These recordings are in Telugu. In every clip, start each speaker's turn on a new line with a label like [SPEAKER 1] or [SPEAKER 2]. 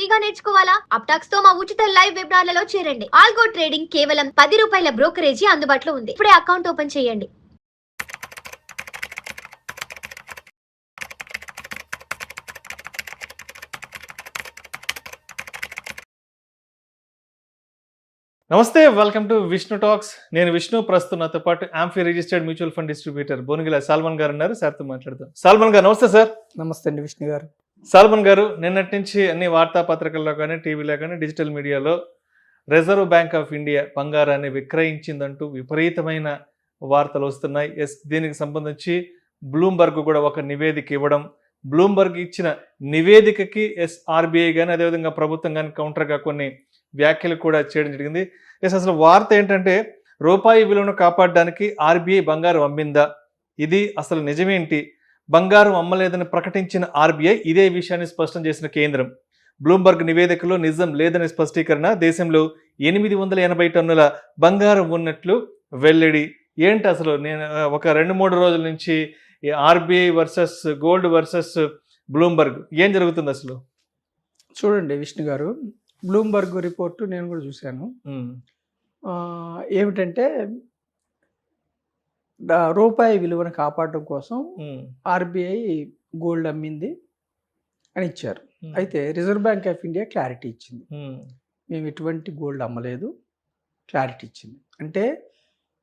[SPEAKER 1] ఫ్రీగా నేర్చుకోవాలా? అప్టాక్స్ తో మా ఉచిత లైవ్ వెబినార్లలో చేరండి. ఆల్గో ట్రేడింగ్ కేవలం 10 రూపాయల బ్రోకరేజీ అందుబాటులో ఉంది. ఇప్పుడే అకౌంట్ ఓపెన్ చేయండి.
[SPEAKER 2] నమస్తే, వెల్కమ్ టు విష్ణు టాక్స్. నేను విష్ణు. ప్రస్తుతం నాతో పాటు AMFI registered mutual fund distributor Bonigila Salman garu ఉన్నారు. సార్తో మాట్లాడతాం. సాల్మన్ గారు నమస్తే. సార్
[SPEAKER 3] నమస్తే అండి విష్ణు గారు.
[SPEAKER 2] సాల్మన్ గారు, నిన్నటి నుంచి అన్ని వార్తాపత్రికల్లో కానీ టీవీలో కానీ డిజిటల్ మీడియాలో రిజర్వ్ బ్యాంక్ ఆఫ్ ఇండియా బంగారాన్ని విక్రయించిందంటూ విపరీతమైన వార్తలు వస్తున్నాయి. దీనికి సంబంధించి బ్లూంబర్గ్ కూడా ఒక నివేదిక ఇవ్వడం, బ్లూంబర్గ్ ఇచ్చిన నివేదికకి ఆర్బీఐ కానీ అదేవిధంగా ప్రభుత్వం కానీ కౌంటర్గా కొన్ని వ్యాఖ్యలు కూడా చేయడం జరిగింది. అసలు వార్త ఏంటంటే, రూపాయి విలువను కాపాడడానికి ఆర్బీఐ బంగారం అమ్మిందా? ఇది అసలు నిజమేంటి? బంగారం అమ్మలేదని ప్రకటించిన ఆర్బీఐ ఇదే విషయాన్ని స్పష్టం చేసిన కేంద్రం. బ్లూంబర్గ్ నివేదికలో నిజం లేదని స్పష్టీకరణ. దేశంలో 880 టన్నుల బంగారం ఉన్నట్లు వెల్లడి. ఏంటి అసలు? నేను ఒక 2-3 రోజుల నుంచి RBI versus gold versus Bloomberg ఏం జరుగుతుంది అసలు?
[SPEAKER 3] చూడండి విష్ణు గారు, బ్లూంబర్గ్ రిపోర్టు నేను కూడా చూశాను. ఏమిటంటే రూపాయి విలువను కాపాడడం కోసం ఆర్బీఐ గోల్డ్ అమ్మింది అని ఇచ్చారు. అయితే reserve bank of India clarity ఇచ్చింది, మేము ఎటువంటి గోల్డ్ అమ్మలేదు, క్లారిటీ ఇచ్చింది. అంటే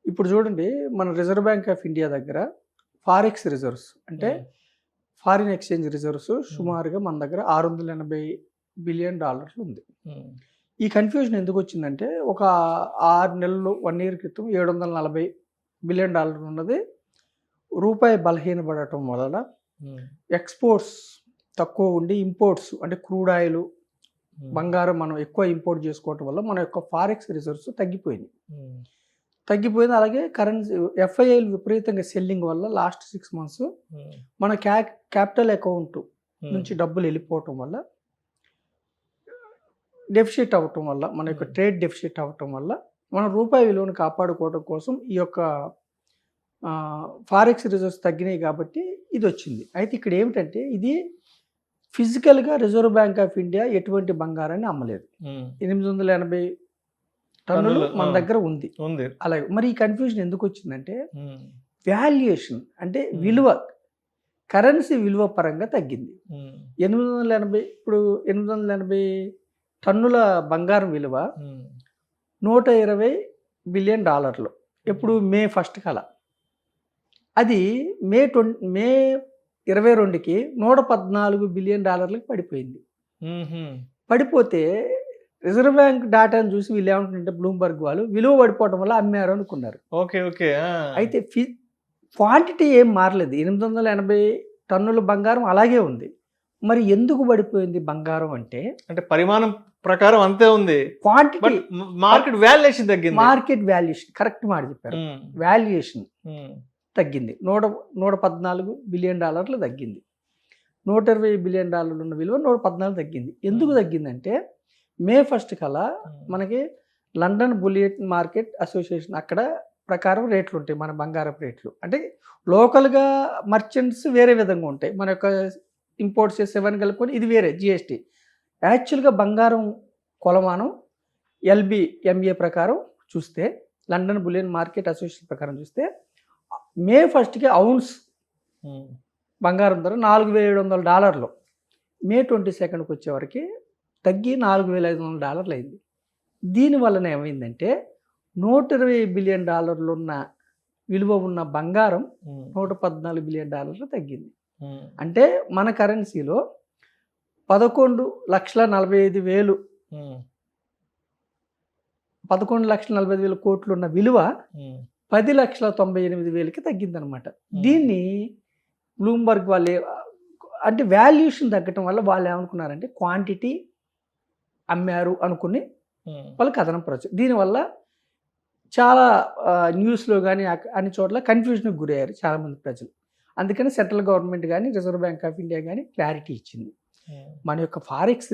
[SPEAKER 3] ఇప్పుడు చూడండి, మన రిజర్వ్ బ్యాంక్ ఆఫ్ ఇండియా దగ్గర ఫారెక్స్ రిజర్వ్స్ అంటే ఫారిన్ ఎక్స్చేంజ్ రిజర్వ్స్ సుమారుగా మన దగ్గర $680 బిలియన్ ఉంది. ఈ కన్ఫ్యూజన్ ఎందుకు వచ్చిందంటే, ఒక 6 నెలలు 1 ఇయర్ క్రితం $740 బిలియన్ ఉన్నది రూపాయి బలహీనపడటం వలన ఎక్స్పోర్ట్స్ తక్కువ ఉండి ఇంపోర్ట్స్ అంటే క్రూడ్ ఆయిల్, బంగారం మనం ఎక్కువ ఇంపోర్ట్ చేసుకోవటం వల్ల మన యొక్క ఫారెక్స్ రిజర్వ్స్ తగ్గిపోయింది. అలాగే కరెన్సీ ఎఫ్ఐఐలు విపరీతంగా సెల్లింగ్ వల్ల లాస్ట్ 6 months మన క్యాపిటల్ అకౌంట్ నుంచి డబ్బులు వెళ్ళిపోవటం వల్ల, డెఫిసిట్ అవ్వటం వల్ల, మన యొక్క ట్రేడ్ డెఫిసిట్ అవ్వటం వల్ల మన రూపాయి విలువను కాపాడుకోవడం కోసం ఈ యొక్క ఫారెక్స్ రిజర్వ్స్ తగ్గినాయి కాబట్టి ఇది వచ్చింది. అయితే ఇక్కడ ఏమిటంటే, ఇది ఫిజికల్గా రిజర్వ్ బ్యాంక్ ఆఫ్ ఇండియా ఎటువంటి బంగారాన్ని అమ్మలేదు. 880 టన్నులు మన దగ్గర ఉంది. అలాగే మరి ఈ కన్ఫ్యూజన్ ఎందుకు వచ్చిందంటే, వాల్యుయేషన్ అంటే విలువ, కరెన్సీ విలువ పరంగా తగ్గింది. 880 టన్నుల బంగారం విలువ $120 బిలియన్. ఎప్పుడు మే 1 కల అది మే 22కి $114 బిలియన్ పడిపోయింది. పడిపోతే రిజర్వ్ బ్యాంక్ డేటాను చూసి వీళ్ళు ఏమంటుంటే, బ్లూంబర్గ్ వాళ్ళు విలువ పడిపోవడం వల్ల అమ్మారు అనుకున్నారు. అయితే క్వాంటిటీ ఏం మారలేదు, 880 టన్నుల బంగారం అలాగే ఉంది. మరి ఎందుకు పడిపోయింది బంగారం అంటే
[SPEAKER 2] పరిమాణం ప్రకారం అంతే ఉంది,
[SPEAKER 3] క్వాంటిటీ
[SPEAKER 2] మార్కెట్ వాల్యుయేషన్ తగ్గింది.
[SPEAKER 3] మార్కెట్ వాల్యుయేషన్ కరెక్ట్ మాట చెప్పారు. వాల్యుయేషన్ తగ్గింది. $114 బిలియన్ తగ్గింది. $120 బిలియన్ ఉన్న విలువ 114 తగ్గింది. ఎందుకు తగ్గిందంటే, మే 1 కల్లా మనకి లండన్ బులియన్ మార్కెట్ అసోసియేషన్ అక్కడ ప్రకారం రేట్లు ఉంటాయి, మన బంగారపు రేట్లు. అంటే లోకల్గా మర్చెంట్స్ వేరే విధంగా ఉంటాయి, మన యొక్క ఇంపోర్ట్స్ చేసే సెవెన్ కలుపుకొని ఇది వేరే జిఎస్టీ. యాక్చువల్గా బంగారం కొలమానం LBMA ప్రకారం చూస్తే, లండన్ బులియన్ మార్కెట్ అసోసియేషన్ ప్రకారం చూస్తే, మే 1కి ఔన్స్ బంగారం ధర $4,700. మే 22కి వచ్చేవరకు తగ్గి $4,500 అయింది. దీనివలన ఏమైందంటే, $120 బిలియన్ ఉన్న విలువ ఉన్న బంగారం $114 బిలియన్ తగ్గింది. అంటే మన కరెన్సీలో 11,45,000 కోట్లు ఉన్న విలువ 10,98,000కి తగ్గిందనమాట. దీన్ని బ్లూంబర్గ్ వాళ్ళు అంటే వాల్యుయేషన్ తగ్గటం వల్ల వాళ్ళు ఏమనుకున్నారంటే, క్వాంటిటీ అమ్మారు అనుకుని వాళ్ళు కథనం పరచు. దీనివల్ల చాలా న్యూస్లో కానీ అన్ని చోట్ల కన్ఫ్యూజన్కి గురయ్యారు చాలామంది ప్రజలు. అందుకని సెంట్రల్ గవర్నమెంట్ కానీ రిజర్వ్ బ్యాంక్ ఆఫ్ ఇండియా కానీ క్లారిటీ ఇచ్చింది. మన యొక్క ఫారెక్స్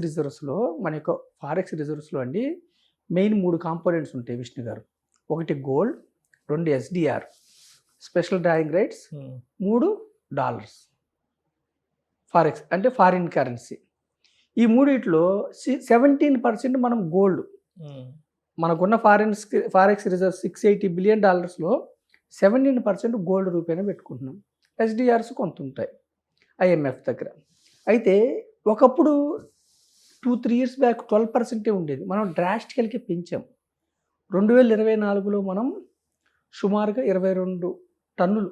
[SPEAKER 3] రిజర్వ్స్లో అండి మెయిన్ 3 కాంపోనెంట్స్ ఉంటాయి విష్ణు గారు. 1 gold, 2 SDR special drawing rights, 3 dollars forex అంటే ఫారిన్ కరెన్సీ. ఈ మూడిట్లో 17% మనం గోల్డ్, మనకున్న ఫారెక్స్ రిజర్వ్ $680 బిలియన్ 17% గోల్డ్ రూపేనా పెట్టుకుంటున్నాం. ఎస్డిఆర్స్ కొంత ఉంటాయి ఐఎంఎఫ్ దగ్గర. అయితే ఒకప్పుడు 2-3 ఇయర్స్ బ్యాక్ 12% ఉండేది, మనం డ్రాస్టికల్గా పెంచాం. 2024లో మనం సుమారుగా 22 టన్నులు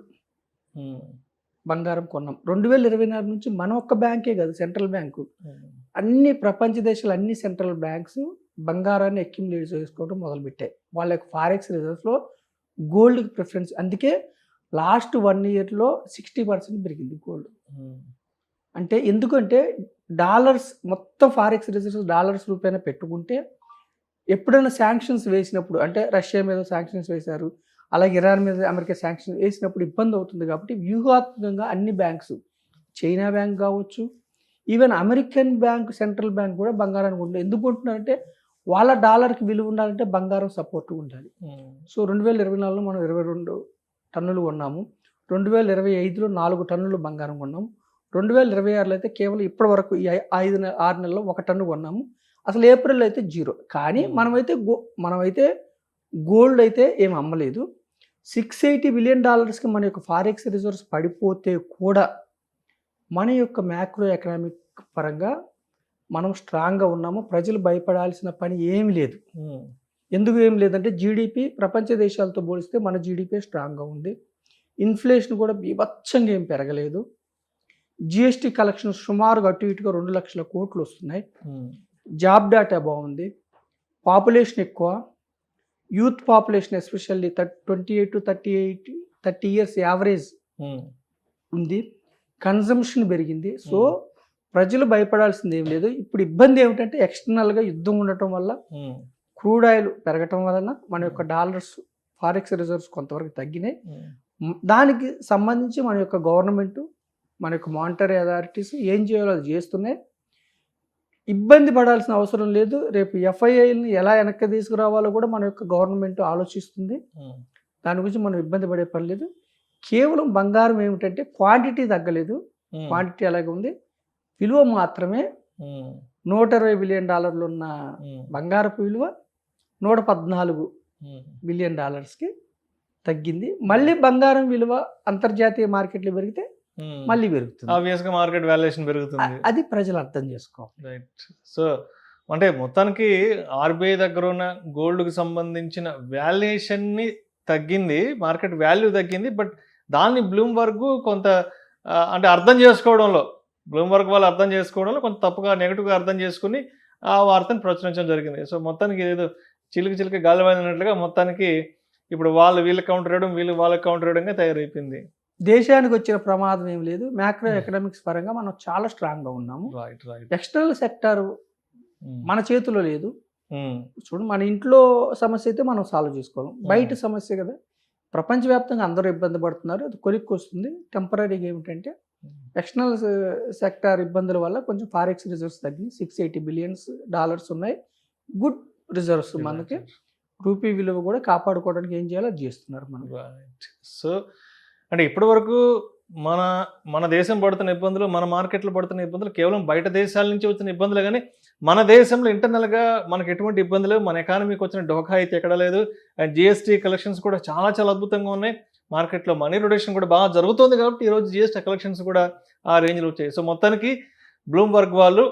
[SPEAKER 3] బంగారం కొన్నాం. 2024 నుంచి మన ఒక్క బ్యాంకే కాదు, సెంట్రల్ బ్యాంకు, అన్ని ప్రపంచ దేశాలు అన్ని సెంట్రల్ బ్యాంక్స్ బంగారాన్ని అక్యుములేట్ చేసుకోవడం మొదలుపెట్టాయి. వాళ్ళ యొక్క ఫారెక్స్ రిజర్వ్స్లో గోల్డ్కి ప్రిఫరెన్స్. అందుకే లాస్ట్ 1 ఇయర్లో 60% పెరిగింది గోల్డ్. అంటే ఎందుకంటే డాలర్స్ మొత్తం ఫారెక్స్ రిజర్వ్స్ డాలర్స్ రూపేనా పెట్టుకుంటే ఎప్పుడైనా శాంక్షన్స్ వేసినప్పుడు, అంటే రష్యా మీద శాంక్షన్స్ వేశారు, అలాగే ఇరాన్ మీద అమెరికా శాంక్షన్స్ వేసినప్పుడు ఇబ్బంది అవుతుంది. కాబట్టి వ్యూహాత్మకంగా అన్ని బ్యాంక్స్, చైనా బ్యాంక్ కావచ్చు, even American bank, central bank కూడా బంగారానికి ఉండాలి. ఎందుకు ఉంటున్నారంటే వాళ్ళ డాలర్కి విలువ ఉండాలంటే బంగారం సపోర్ట్ ఉండాలి. సో 2024లో మనం 22 టన్నులు కొన్నాము. 2025లో 4 టన్నులు బంగారం కొన్నాము. 2026లో అయితే కేవలం ఇప్పటి వరకు ఈ 6 నెలల్లో 1 టన్ను కొన్నాము. అసలు ఏప్రిల్ అయితే 0. కానీ మనమైతే గోల్డ్ అయితే ఏం అమ్మలేదు. $680 బిలియన్ మన యొక్క ఫారెక్స్ రిజర్వ్స్ పడిపోతే కూడా మన యొక్క మ్యాక్రో ఎకనామిక్ పరంగా మనం స్ట్రాంగ్గా ఉన్నాము. ప్రజలు భయపడాల్సిన పని ఏమి లేదు. ఎందుకు ఏం లేదంటే జీడిపి ప్రపంచ దేశాలతో పోలిస్తే మన జీడిపి స్ట్రాంగ్గా ఉంది. ఇన్ఫ్లేషన్ కూడా బీభత్సంగా ఏం పెరగలేదు. జిఎస్టీ కలెక్షన్ సుమారుగా అటు ఇటుగా 2 లక్షల కోట్లు వస్తున్నాయి. జాబ్ డేటా బాగుంది. పాపులేషన్ ఎక్కువ, youth population especially 28 to 30 years average ఉంది. కన్జంప్షన్ పెరిగింది. సో ప్రజలు భయపడాల్సింది ఏం లేదు. ఇప్పుడు ఇబ్బంది ఏమిటంటే ఎక్స్టర్నల్గా యుద్ధం ఉండటం వల్ల, క్రూడ్ ఆయిల్ పెరగటం వలన మన యొక్క డాలర్స్ ఫారెక్స్ రిజర్వ్స్ కొంతవరకు తగ్గినాయి. దానికి సంబంధించి మన యొక్క గవర్నమెంట్, మన యొక్క మానిటరీ అథారిటీస్ ఏం చేయాలో అది చేస్తున్నాయి. ఇబ్బంది పడాల్సిన అవసరం లేదు. రేపు ఎఫ్ఐఐని ఎలా వెనక్కి తీసుకురావాలో కూడా మన యొక్క గవర్నమెంట్ ఆలోచిస్తుంది. దాని గురించి మనం ఇబ్బంది పడే పని లేదు. కేవలం బంగారం ఏమిటంటే క్వాంటిటీ తగ్గలేదు, క్వాంటిటీ అలాగే ఉంది, విలువ మాత్రమే. $120 బిలియన్ ఉన్న బంగారపు విలువ $114 బిలియన్ తగ్గింది. మళ్ళీ బంగారం విలువ అంతర్జాతీయ మార్కెట్లో పెరిగితే మళ్ళీ పెరుగుతుంది.
[SPEAKER 2] ఆబ్వియస్గా మార్కెట్ వాల్యుయేషన్ పెరుగుతుంది.
[SPEAKER 3] అది ప్రజలు అర్థం చేసుకోవాలి.
[SPEAKER 2] రైట్. సో అంటే మొత్తానికి ఆర్బీఐ దగ్గర ఉన్న గోల్డ్కి సంబంధించిన వాల్యుయేషన్ని తగ్గింది, మార్కెట్ వాల్యూ తగ్గింది. బట్ దాన్ని బ్లూమ్బర్గ్ కొంత అంటే అర్థం చేసుకోవడంలో, బ్లూమ్బర్గ్ వాళ్ళు అర్థం చేసుకోవడంలో కొంత తప్పుగా, నెగిటివ్గా అర్థం చేసుకుని ఆ వార్తను ప్రచురించడం జరిగింది. సో మొత్తానికి ఏదో చిలుక గాలివాయినట్లుగా మొత్తానికి ఇప్పుడు వాళ్ళు వీళ్ళకి కౌంటర్ వేయడం, వీళ్ళు వాళ్ళకి కౌంటర్ వేయడంగా తయారైపోయింది.
[SPEAKER 3] దేశానికి వచ్చిన ప్రమాదం ఏం లేదు. మ్యాక్రో ఎకనామిక్స్ పరంగా మనం చాలా స్ట్రాంగ్గా ఉన్నాము. ఎక్స్టర్నల్ సెక్టార్ మన చేతిలో లేదు. చూడు, మన ఇంట్లో సమస్య అయితే మనం సాల్వ్ చేసుకోవాలి, బయట సమస్య కదా. ప్రపంచవ్యాప్తంగా అందరూ ఇబ్బంది పడుతున్నారు, అది కొలిక్కి వస్తుంది. టెంపరీగా ఏమిటంటే ఎక్స్టర్నల్ సెక్టార్ ఇబ్బందుల వల్ల కొంచెం ఫారెక్స్ రిజర్వ్స్ తగ్గినాయి. $680 బిలియన్ ఉన్నాయి. Good reserves. మనకి రూపీ విలువ కూడా కాపాడుకోవడానికి ఏం చేయాలో అది చేస్తున్నారు మనం.
[SPEAKER 2] సో అంటే ఇప్పటి వరకు మన దేశం పడుతున్న ఇబ్బందులు, మన మార్కెట్లో పడుతున్న ఇబ్బందులు కేవలం బయట దేశాల నుంచి వచ్చిన ఇబ్బందులు, కానీ మన దేశంలో ఇంటర్నల్గా మనకు ఎటువంటి ఇబ్బందులు, మన ఎకానమీకి వచ్చిన డోకా అయితే ఎక్కడ లేదు. అండ్ జిఎస్టీ కలెక్షన్స్ కూడా చాలా అద్భుతంగా ఉన్నాయి. మార్కెట్లో మనీ రొటేషన్ కూడా బాగా జరుగుతుంది. కాబట్టి ఈరోజు జిఎస్టీ కలెక్షన్స్ కూడా ఆ రేంజ్లో వచ్చాయి. సో మొత్తానికి బ్లూమ్బర్గ్ వాళ్ళు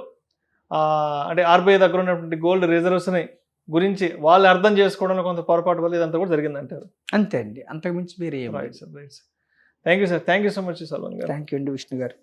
[SPEAKER 2] అంటే ఆర్బీఐ దగ్గర ఉన్నటువంటి గోల్డ్ రిజర్వ్స్ని గురించి వాళ్ళు అర్థం చేసుకోవడంలో కొంత పొరపాటు వల్ల ఇదంతా కూడా జరిగిందంటారు.
[SPEAKER 3] అంతే అండి, అంతకుమించి వేరే.
[SPEAKER 2] Right sir. Thank you sir. Thank you so much Salman garu.
[SPEAKER 3] Thank you అండి విష్ణు గారు.